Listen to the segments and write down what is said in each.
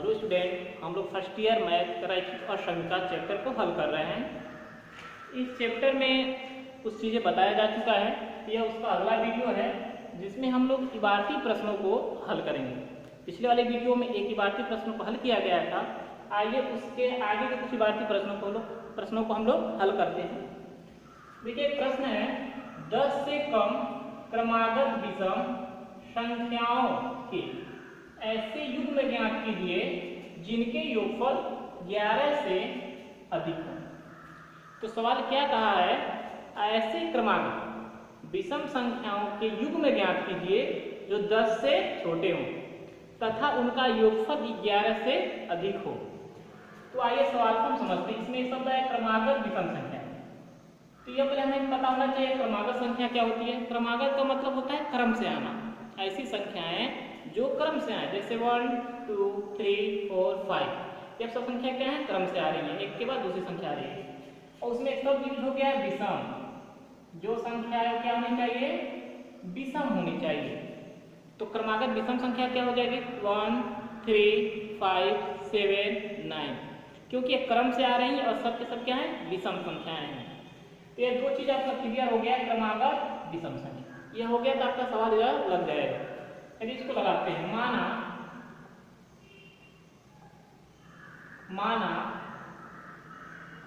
Hello student, हम लोग first year math रैखिक और समीकरण चैप्टर को हल कर रहे हैं। इस चैप्टर में कुछ चीज़ें बताया जा चुका है। यह उसका अगला वीडियो है जिसमें हम लोग इबारती प्रश्नों को हल करेंगे। पिछले वाले वीडियो में एक इबारती प्रश्नों को हल किया गया था। आइए उसके आगे के कुछ इबारती प्रश्नों को हम लोग हल करते हैं। देखिए, प्रश्न है 10 से कम क्रमागत विषम संख्याओं के ऐसे युग्म ज्ञात कीजिए जिनके योगफल 11 से अधिक हो। तो सवाल क्या कहा है, ऐसे क्रमागत विषम संख्याओं के युग्म ज्ञात कीजिए जो 10 से छोटे हों तथा उनका योगफल 11 से अधिक हो। तो आइए सवाल को हम समझते हैं। इसमें शब्द है क्रमागत विषम संख्या। तो यह पहले हमें पता होना चाहिए क्रमागत संख्या क्या होती है। क्रमागत का मतलब होता है क्रम से आना। ऐसी संख्याएं जो क्रम से आए, जैसे 1 2 3 4 5, ये सब संख्या क्या है, क्रम से आ रही है, एक के बाद दूसरी संख्या आ रही है। और उसमें एक शब्द यूज हो गया है विषम। जो संख्या है क्या होनी चाहिए, विषम होनी चाहिए। तो क्रमागत विषम संख्या क्या हो जाएगी, 1 3 5 7 9, क्योंकि ये क्रम से आ रही है और सब के सब क्या है, विषम संख्याएं हैं। तो ये दो चीज आपका क्लियर हो गया, क्रमागत विषम संख्या। यह हो गया तो आपका सवाल यह लग जाएगा। यदि इसको लगाते हैं, माना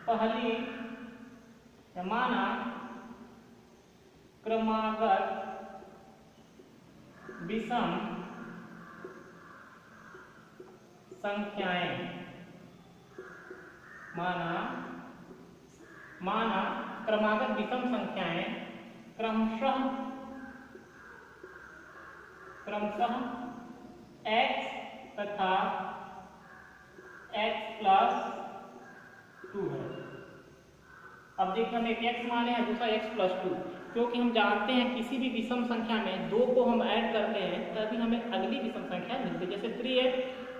पहली माना क्रमागत विषम संख्याएं, माना क्रमागत विषम संख्याएं क्रमशः x तथा x प्लस 2 है। अब देखिए, हम एक x माने हैं, दूसरा x प्लस 2, क्योंकि हम जानते हैं किसी भी विषम संख्या में 2 को हम ऐड करते हैं तभी हमें अगली विषम संख्या मिलती है। जैसे 3 है,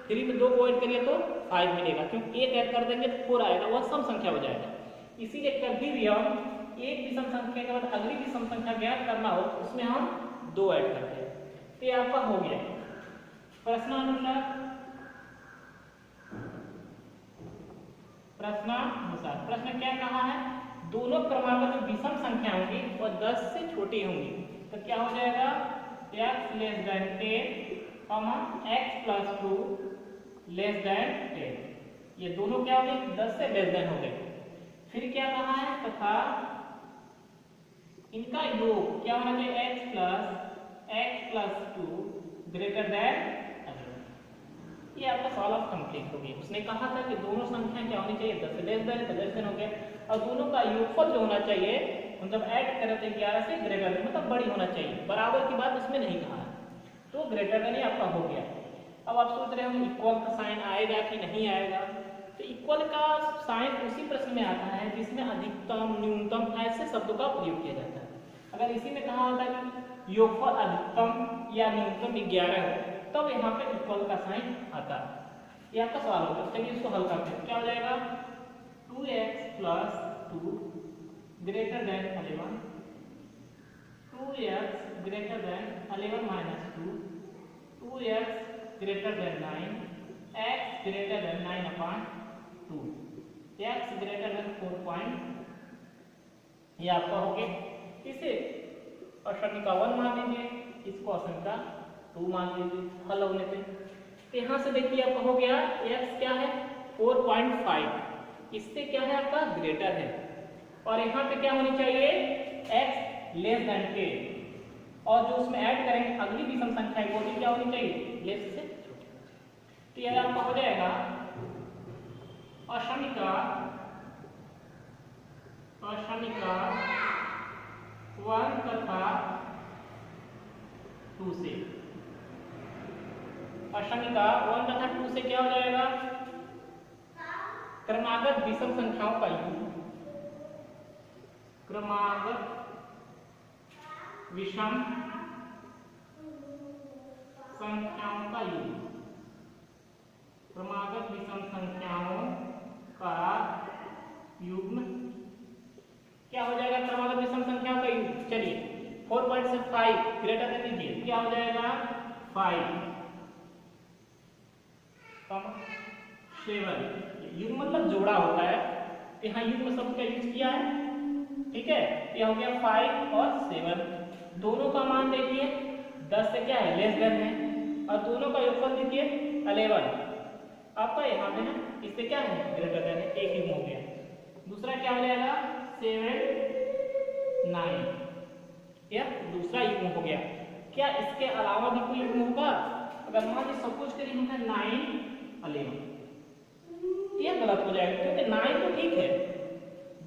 3 में 2 को ऐड करिए तो 5 मिलेगा, क्योंकि एक ऐड कर देंगे तो 4 आएगा, वह सम संख्या हो जाएगा। इसीलिए कभी भी हम एक विषम संख्या के बाद अगली विषम संख्या ज्ञात करना हो उसमें हम 2 ऐड करते हैं। तो ये आपका हो गया प्रश्नानुसार। प्रश्न क्या कहा है, दोनों क्रमागत जो विषम संख्या होंगी वह 10 से छोटी होंगी। तो क्या हो जाएगा, x less then 10 x plus 2 less than 10। ये दोनों क्या हो गए, 10 से लेस देन हो गए। फिर क्या कहा है, तथा इनका योग क्या होना चाहिए, x प्लस 2 ग्रेटर देन। ये आपका सॉल्व ऑफ कंप्लीट हो गया। उसने कहा था कि दोनों संख्या क्या होनी चाहिए, 10 से लेस देन हो गया, और दोनों का योगफल जो होना चाहिए मतलब ऐड करें तो 11 से ग्रेटर देन, मतलब बड़ी होना चाहिए। बराबर की बात उसमें नहीं कहा है, तो ग्रेटर देन ही आपका हो गया। अब आप सोच रहे हो इक्वल का साइन आएगा कि नहीं आएगा। तो इक्वल का साइन उसी प्रश्न में आता है जिसमें अधिकतम न्यूनतम ऐसे शब्दों का प्रयोग किया जाता है। अगर इसी में कहा होता है कि योगफल अधिकतम या न्यूनतम 11 हो, तब यहाँ पे इक्वल का साइन आता है। ये आपका सवाल होगा। चलिए इसको हल करते हैं। क्या हो जाएगा, 2x plus 2 greater than 11, 2x greater then 11 minus 2, 2x greater then 9, x greater then 9/2, x greater then 4. ये आपका हो गया। इसे प्रश्न का 1 मान लीजिए, इसको प्रश्न का 2 मान लीजिए हल होने पे। तो यहाँ से देखिए आपका हो गया, x क्या है 4.5, इससे क्या है आपका ग्रेटर है, और यहाँ पे क्या होनी चाहिए, x लेस देन 10, और जो उसमें ऐड करेंगे अगली विषम संख्या वो भी क्या होनी चाहिए, लेस से छोटी। तो यह आपका हो जाएगा अशमिका 1 तथा 2 से। अशमिका 1 तथा 2 से क्या हो जाएगा, क्रमागत विषम संख्याओं का योग, क्रमागत विषम संख्याओं का योग, क्रमागत विषम संख्याओं का युग्म क्या हो जाएगा, क्रमागत विषम संख्याओं का युग्म। चलिए 4 से 5 ग्रेटर देन लीजिए, क्या हो जाएगा 5, 7, युग्म मतलब जोड़ा होता है, तो यहाँ युग्म शब्द का यूज किया है, ठीक है। यह हो गया 5 और 7, दोनों का मान देखिए 10 से क्या है लेस देन है, और दोनों का योगफल देखिए 11 आपका यहाँ पे है, इससे क्या है ग्रेटर देन है, एक युग्म हो गया। दूसरा क्या हो जाएगा 7 9, यह दूसरा युग्म हो गया। क्या इसके अलावा भी कोई युग्म होगा? अगर मान लीजिए सपोज करिए हम 9 11, यह गलत हो जाएगा, क्योंकि 9 तो ठीक है,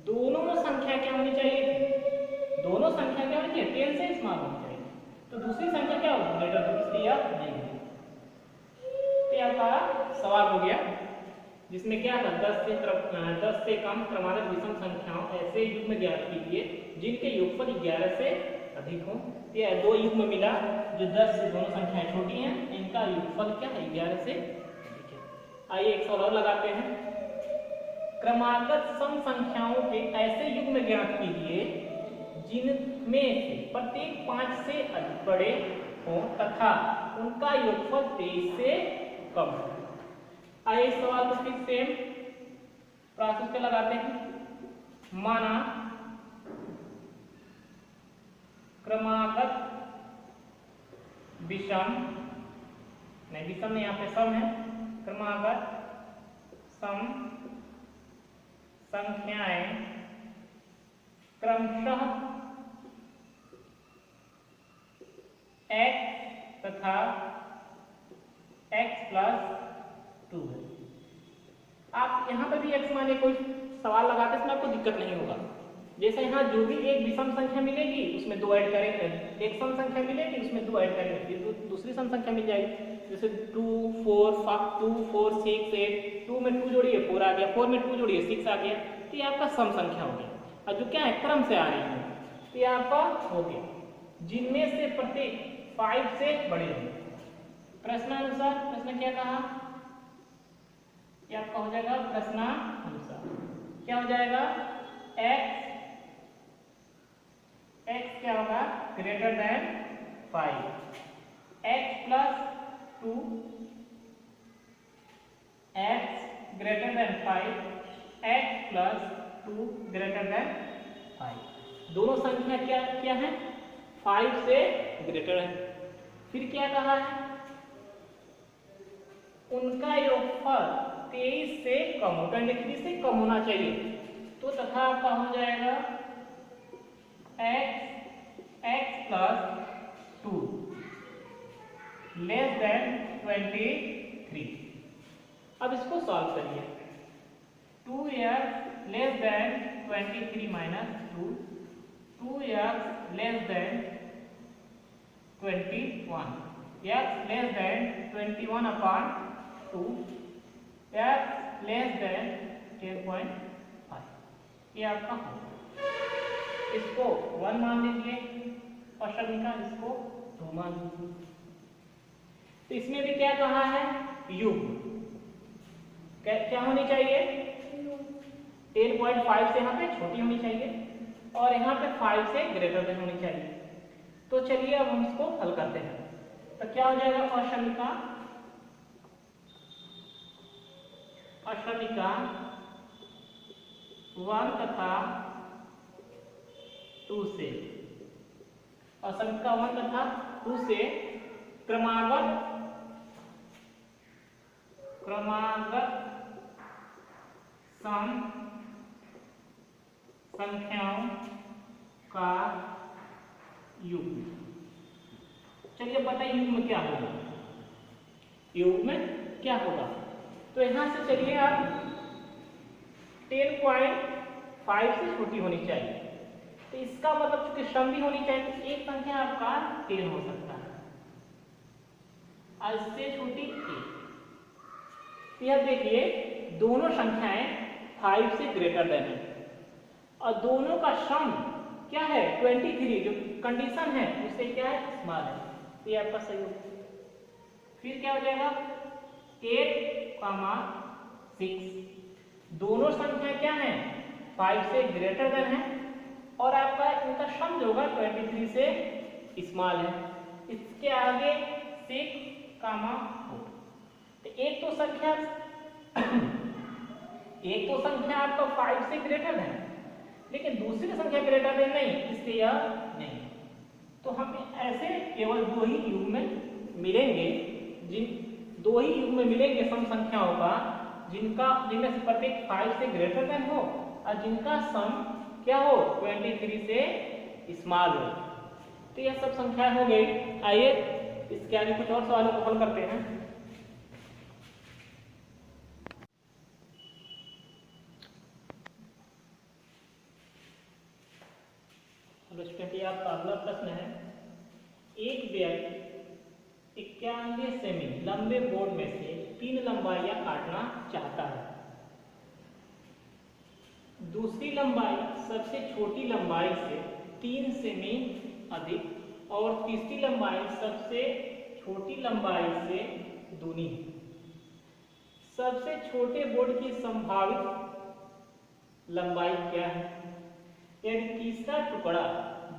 दोनों संख्या क्या होनी चाहिए, दोनों संख्या क्या होनी चाहिए 10 से स्मॉल होनी चाहिए, तो दूसरी संख्या क्या होगी ग्रेटर देन, इसलिए यह नहीं होगी। तो यह आपका सवाल हो गया जिसमें क्या था 10 से कम क्रमागत विषम संख्याओं ऐसे युग्म ज्ञात कीजिए जिनके योगफल 11 से अधिक हो। यह दो युग्म मिला जो 10 से दोनों संख्याएं छोटी हैं, इनका योगफल क्या है 11 से अधिक है। आइए एक सवाल और लगाते हैं। क्रमागत सम संख्याओं के ऐसे युग्म ज्ञात कीजिए जिनमें से प्रत्येक 5 से अधिक बड़े हों तथा उनका योगफल 23 से कम हो। आइए इस सवाल को फिर सेम प्रोसेस पे लगाते हैं। माना क्रमागत विषम नहीं, यहाँ पे सम है, क्रमागत सम संख्याएं क्रमशः x तथा x प्लस 2 है। आप यहाँ पर भी x माने कोई सवाल लगाते इसमें आपको दिक्कत नहीं होगा। जैसे यहाँ जो भी एक विषम संख्या मिलेगी उसमें 2 ऐड करेंगे, एक सम संख्या मिलेगी उसमें 2 ऐड करेंगे, फिर दूसरी सम संख्या मिल जाएगी। जैसे 2 4 6 8, 2 में 2 जोड़िए 4 आ गया, 4 में 2 जोड़िए 6 आ गया, तो ये आपका सम संख्या हो गया। और जो क्या है क्रम से आ रही है, तो ये आपका हो गया जिनमें से प्रत्येक 5 से बड़े हैं। प्रश्नानुसार प्रश्न क्या कहा, ये आपका हो जाएगा प्रश्नानुसार क्या हो जाएगा x क्या होगा greater than 5, x plus 2, x greater then 5, x plus 2 greater than 5। दोनों संख्या क्या क्या है 5 से ग्रेटर है। फिर क्या कहा है उनका योगफल 23 से कम हो, 23 से कम होना चाहिए, तो तथा आपका हो जाएगा x प्लस 2 लेस देन 23। अब इसको सॉल्व करिए। 2x less then 23 minus 2, 2x less then 21, x less then 21 upon 2, x less then 10.5, ये आपका होगा। इसको 1 मान लीजिए और समीका इसको 2 मान लीजिए। तो इसमें भी क्या कहा है युग्म क्या होनी चाहिए 10.5 से यहाँ पे छोटी होनी चाहिए और यहाँ पे 5 से ग्रेटर देन होनी चाहिए। तो चलिए अब हम इसको हल करते हैं। तो क्या हो जाएगा असमीका 1 तथा 2 से, असमीका 1 तथा 2 से क्रमागत सम संख्याओं का युग्म। चलिए बताइए युग्म क्या होगा, युग्म क्या होगा। तो यहां से चलिए आप 10.5 से छोटी होनी चाहिए, तो इसका मतलब चूंकि सम भी होनी चाहिए तो एक संख्या आपका 10 हो सकता है और इससे छोटी 1। यह देखिए दोनों संख्याएं 5 से ग्रेटर देन है और दोनों का सम क्या है 23, जो कंडीशन है उससे क्या है स्मॉल है, तो ये आपका सही होगा। फिर क्या हो जाएगा 8, 6, दोनों संख्या क्या है 5 से ग्रेटर देन है और आपका इनका सम जो होगा 23 से स्मॉल है। इसके आगे 6, 4, एक तो संख्या आपका 5 से ग्रेटर है, लेकिन दूसरी संख्या ग्रेटर देन नहीं, इसलिए यह नहीं। तो हमें ऐसे केवल दो ही युग्म मिलेंगे, दो ही युग्म मिलेंगे सम संख्याओं का जिनमें से प्रत्येक 5 से ग्रेटर देन हो और जिनका सम क्या हो 23 से स्मॉल हो। तो यह सब संख्याएं हो गई। आइए इसके आगे कुछ और सवालों को हल करते हैं। स्टूडेंट, आपका अगला प्रश्न है, एक व्यक्ति 91 सेमी लंबे बोर्ड में से 3 लंबाइयां काटना चाहता है। दूसरी लंबाई सबसे छोटी लंबाई से 3 सेमी अधिक और तीसरी लंबाई सबसे छोटी लंबाई से दूनी है। सबसे छोटे बोर्ड की संभावित लंबाई क्या है? यदि तीसरा टुकड़ा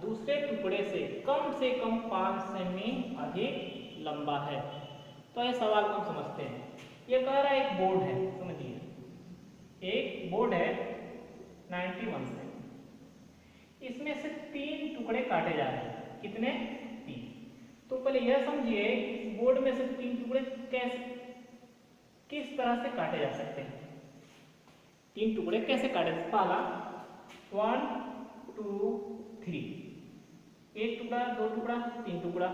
दूसरे टुकड़े से कम 5 सेमी अधिक लंबा है। तो यह सवाल को हम समझते हैं। यह कह रहा है एक बोर्ड है, समझिए एक बोर्ड है 91 सेमी, इसमें से 3 टुकड़े काटे जा रहे हैं। कितने? 3। तो पहले यह समझिए इस बोर्ड में से 3 टुकड़े किस तरह से काटे जा सकते हैं। 3 टुकड़े कैसे काटे? पहला 1 2 3, एक टुकड़ा, 2 टुकड़ा, 3 टुकड़ा।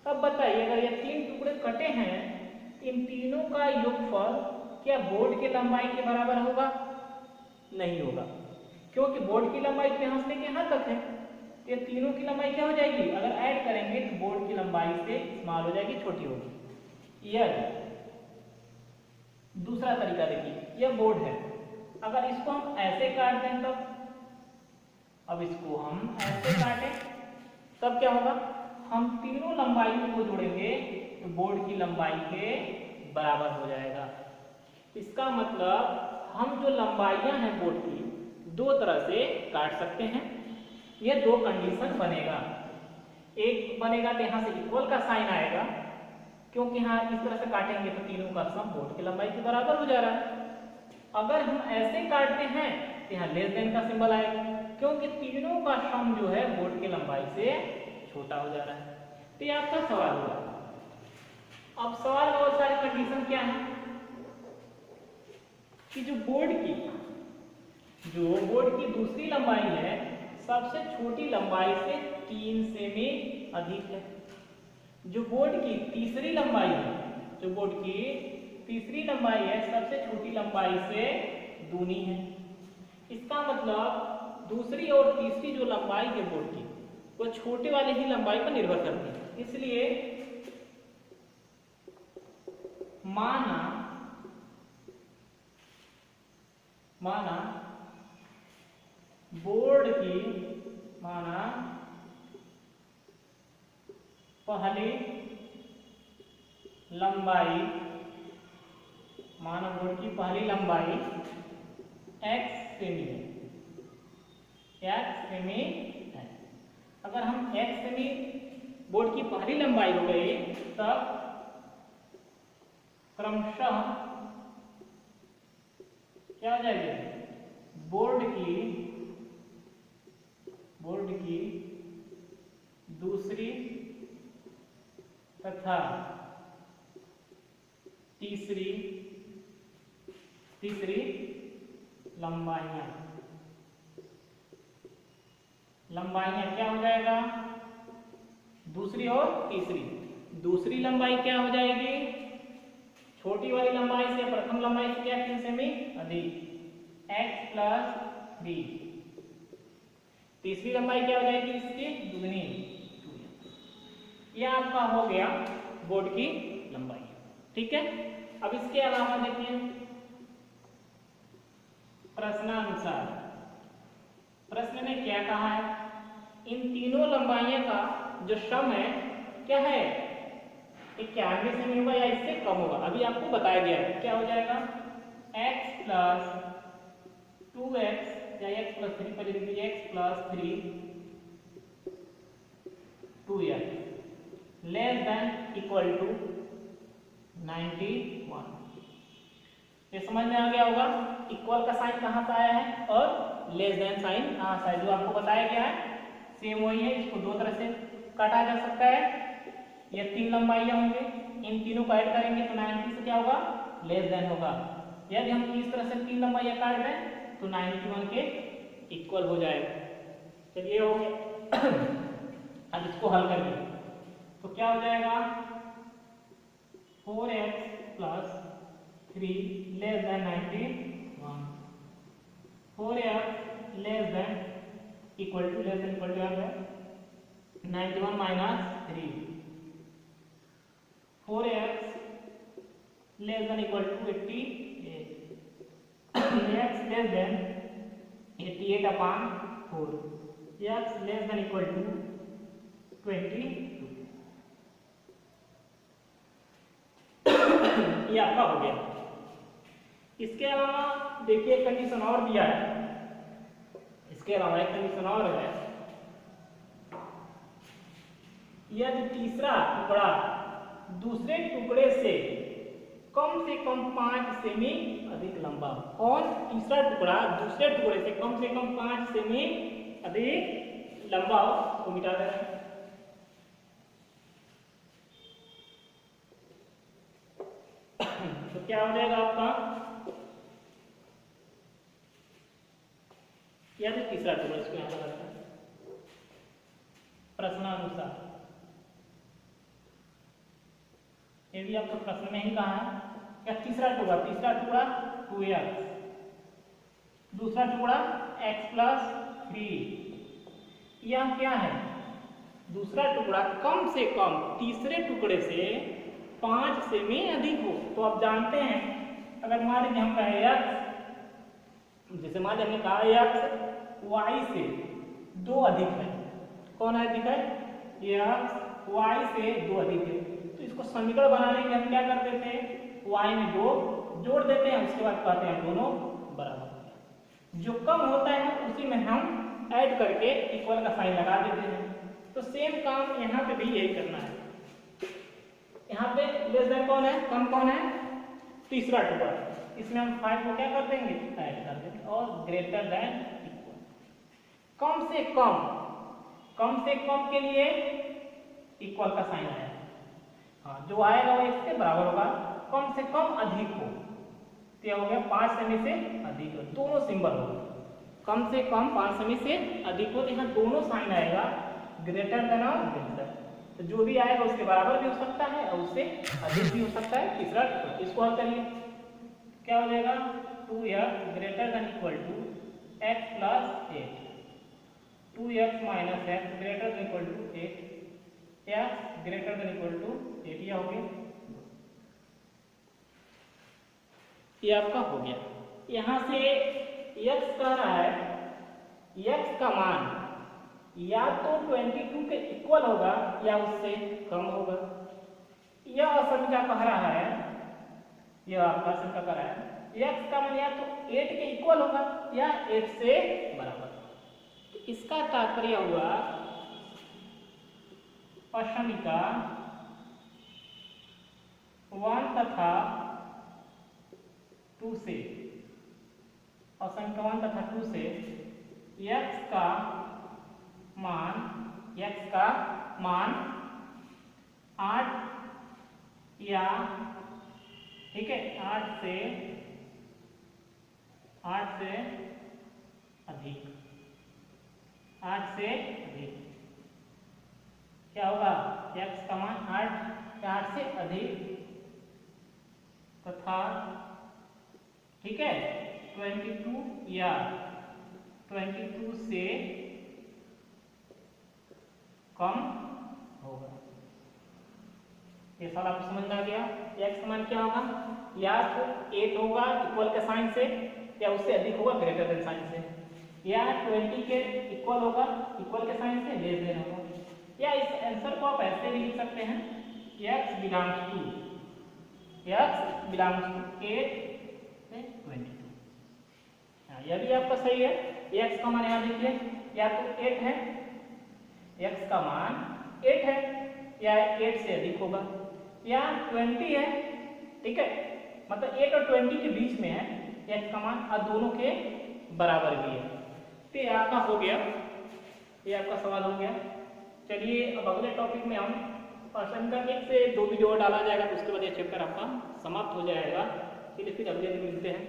अब बताइए अगर ये 3 टुकड़े कटे हैं, इन तीनों का योगफल क्या बोर्ड की लंबाई के बराबर होगा? नहीं होगा, क्योंकि बोर्ड की लंबाई तो यहाँ से लेके यहाँ तक है। तो ये तीनों की लंबाई क्या हो जाएगी? अगर ऐड करेंगे तो बोर्ड की लंबाई से स्मॉल हो जाएगी, छोटी होगी। यह दूसरा तरीका देखिए, यह बोर्ड है, अगर इसको हम ऐसे काट दें तब, अब इसको हम ऐसे काटें तब क्या होगा? हम तीनों लंबाइयों को जोड़ेंगे तो बोर्ड की लंबाई के बराबर हो जाएगा। इसका मतलब हम जो लंबाइयां हैं बोर्ड की, 2 तरह से काट सकते हैं। यह 2 कंडीशन बनेगा। एक बनेगा तो यहाँ से इक्वल का साइन आएगा, क्योंकि यहाँ इस तरह से काटेंगे तो तीनों का सम बोर्ड की लंबाई के बराबर हो जा रहा है। अगर हम ऐसे काटते हैं तो यहाँ लेस देन का सिंबल आएगा, क्योंकि तीनों का सम जो है बोर्ड की लंबाई से छोटा हो जा रहा है। तो ये आपका सवाल हुआ। अब सवाल में और सारी कंडीशन क्या है कि जो बोर्ड की दूसरी लंबाई है सबसे छोटी लंबाई से 3 सेमी अधिक है। जो बोर्ड की तीसरी लंबाई है सबसे छोटी लंबाई से दूनी है। इसका मतलब दूसरी और तीसरी जो लंबाई है बोर्ड की, वो छोटे वाले ही लंबाई पर निर्भर करती है। इसलिए माना बोर्ड की पहली लंबाई x सेमी है। अगर हम x सेमी बोर्ड की पहली लंबाई हो गई, तब क्रमशः क्या हो जाएगी? बोर्ड की दूसरी तथा तीसरी लंबाइयां क्या हो जाएगा? दूसरी और दूसरी लंबाई क्या हो जाएगी? छोटी वाली लंबाई से प्रथम लंबाई से क्या 3 सेमी अधिक x प्लस 3। तीसरी लंबाई क्या हो जाएगी? इसकी दुगनी 2। यह आपका हो गया बोर्ड की लंबाई। ठीक है। अब इसके अलावा देखिए प्रश्नानुसार, प्रश्न ने क्या कहा है? इन तीनों लंबाइयों का जो सम है क्या है? 91 सेमी होगा या इससे कम होगा। अभी आपको बताया गया है क्या हो जाएगा? x प्लस 2x या x प्लस 3 पर लिखिए, x plus 3 2x less than equal to 90 समझ में आ गया होगा इक्वल का साइन कहाँ से आया है और लेस देन साइन कहाँ से आया, जो आपको बताया गया है सेम वही है। इसको दो तरह से काटा जा सकता है, ये तीन लंबाइयाँ होंगे, इन तीनों को ऐड करेंगे तो 90 से क्या होगा लेस देन होगा। यदि हम इस तरह से तीन लंबाइयाँ काट दें तो 91 के इक्वल हो जाएगा। चलिए हो गया। अब इसको हल करिए तो क्या हो जाएगा 4x plus 3 less than 91, 4x less than equal to यहाँ पे 91 minus 3, 4x less than equal to 88, x less than 88 upon 4, x less than equal to 22। ये आपका हो गया। इसके अलावा देखिए कंडीशन और दिया है, इसके अलावा एक कंडीशन और है, यदि तीसरा टुकड़ा दूसरे टुकड़े से कम 5 सेमी अधिक लंबा, और तीसरा टुकड़ा दूसरे टुकड़े से कम 5 सेमी अधिक लंबा हो तो मिटा देना है। तो क्या हो जाएगा आपका, यदि तीसरा टुकड़ा, इसको यहां पर रखना है प्रश्नानुसार, ये भी आपको प्रश्न में ही कहा है क्या तीसरा टुकड़ा 2x, दूसरा टुकड़ा x प्लस 3, यह क्या है दूसरा टुकड़ा कम से कम तीसरे टुकड़े से 5 सेमी अधिक हो। तो आप जानते हैं अगर मान लीजिए हम कहें x, जैसे मान लीजिए हमने कहा x y से 2 अधिक है, कौन है अधिक है x y से 2 अधिक है, तो इसको समीकरण बनाने के लिए हम क्या कर देते हैं y में 2 जोड़ देते हैं, उसके बाद कहते हैं दोनों बराबर। जो कम होता है उसी में हम ऐड करके इक्वल का साइन लगा देते हैं। तो सेम काम यहाँ पे भी यही करना है। यहाँ पे लेस देन कौन है, कम कौन है तीसरा टुकड़ा, इसमें हम 5 को क्या कर देंगे ऐड कर देंगे, और ग्रेटर देन इक्वल, कम से कम के लिए इक्वल का साइन आया, हाँ जो आएगा वो इसके बराबर होगा, कम से कम अधिक हो तो यह हो गया 5 सेमी से अधिक हो, दोनों सिंबल हो, कम से कम 5 सेमी से अधिक हो तो यहाँ दोनों साइन आएगा ग्रेटर देन और ग्रेटर, तो जो भी आएगा उसके बराबर भी हो सकता है और उससे अधिक भी हो सकता है तीसरा टुकड़ा। इसको हल करिए क्या हो जाएगा 2x greater than equal to x plus 8, 2x minus x greater than equal to 8, x greater than equal to 8, यह हो गया, ये आपका हो गया। यहाँ से x कह रहा है x का मान या तो 22 के इक्वल होगा या उससे कम होगा। यह असल क्या कह रहा है, यह आपका असल क्या कह रहा है x का मान या तो 8 के इक्वल होगा या 8 से बराबर। तो इसका तात्पर्य हुआ अशमिका 1 तथा 2 से, असंख्य 1 तथा 2 से x का मान 8 या ठीक है 8 से अधिक, 8 से अधिक क्या होगा x का मान 8 से अधिक तथा ठीक है 22 या 22 से कम होगा। ये साल आपको समझ में आ गया। x का मान क्या होगा या तो 8 होगा इक्वल के साइन से या उससे अधिक होगा ग्रेटर देन साइन से, या 20 के इक्वल होगा इक्वल के साइन से लेस देन होगा, या इस आंसर को आप ऐसे भी लिख सकते हैं x बिलोंग्स टू 8 से 22। यह भी आपका सही है। x का मान यहाँ देखिए या तो 8 है, x का मान 8 है या 8 से अधिक होगा, या 20 है ठीक है मतलब 8 और 20 के बीच में है x का मान और दोनों के बराबर भी है। तो ये आपका हो गया, ये आपका सवाल हो गया। चलिए अब अगले टॉपिक में हम समीकरण 1 से 2 वीडियो और डाला जाएगा, तो उसके बाद ये चैप्टर आपका समाप्त हो जाएगा। चलिए फिर अगले दिन मिलते हैं।